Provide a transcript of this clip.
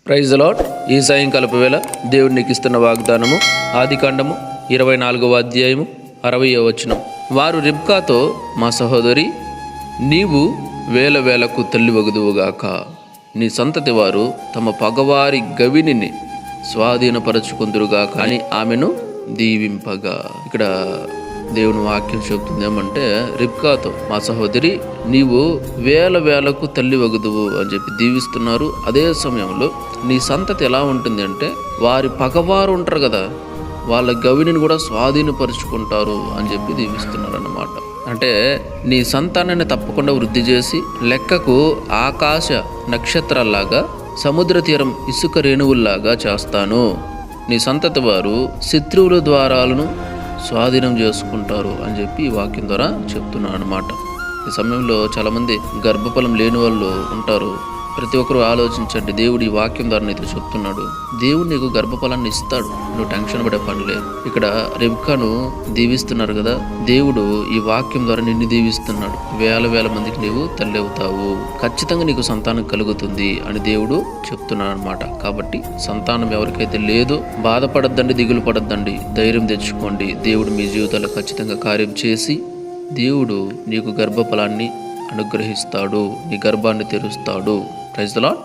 Praise the lord. ఈ సాయంకాలపు వేళ దేవుడు నీకు ఇస్తున్న వాగ్దానము ఆదికాండము 24వ అధ్యాయము 60వ వచనం. వారు రిబ్కాతో, మా సహోదరి, నీవు వేల వేలకు తల్లివగుదువుగాక, నీ సంతతి వారు తమ పగవారి గవిని స్వాధీనపరచుకుందురుగాక అని ఆమెను దీవింపగా. ఇక్కడ దేవుని వాక్యం చెబుతుంది ఏమంటే, రిబ్కాతో, మా సహోదరి, నీవు వేల వేలకు తల్లి వగుదువు అని చెప్పి దీవిస్తున్నారు. అదే సమయంలో నీ సంతతి ఎలా ఉంటుంది అంటే, వారి పగవారు ఉంటారు కదా, వాళ్ళ గవిని కూడా స్వాధీనపరుచుకుంటారు అని చెప్పి దీవిస్తున్నారు అన్నమాట. అంటే నీ సంతానాన్ని తప్పకుండా వృద్ధి చేసి, లెక్కకు ఆకాశ నక్షత్రాల్లాగా, సముద్ర తీరం ఇసుక రేణువుల్లాగా చేస్తాను. నీ సంతతి వారు శత్రువుల ద్వారాలను స్వాధీనం చేసుకుంటారు అని చెప్పి ఈ వాక్యం ద్వారా చెప్తున్నాను అనమాట. ఈ సమయంలో చాలామంది గర్భఫలం లేని వాళ్ళు ఉంటారు. ప్రతి ఒక్కరూ ఆలోచించండి, దేవుడు ఈ వాక్యం ద్వారా నీతో చెప్తున్నాడు. దేవుడు నీకు గర్భఫలాన్ని ఇస్తాడు, నువ్వు టెన్షన్ పడే పని లేదు. ఇక్కడ రిబ్కాను దీవిస్తున్నారు కదా, దేవుడు ఈ వాక్యం ద్వారా నిన్ను దీవిస్తున్నాడు. వేల వేల మందికి నీవు తల్లి అవుతావు, ఖచ్చితంగా నీకు సంతానం కలుగుతుంది అని దేవుడు చెప్తున్నాడు అనమాట. కాబట్టి సంతానం ఎవరికైతే లేదో బాధపడద్దండి, దిగులు పడద్దండి, ధైర్యం తెచ్చుకోండి. దేవుడు మీ జీవితాల్లో ఖచ్చితంగా కార్యం చేసి దేవుడు నీకు గర్భఫలాన్ని అనుగ్రహిస్తాడు, నీ గర్భాన్ని తెరుస్తాడు. Praise the lord.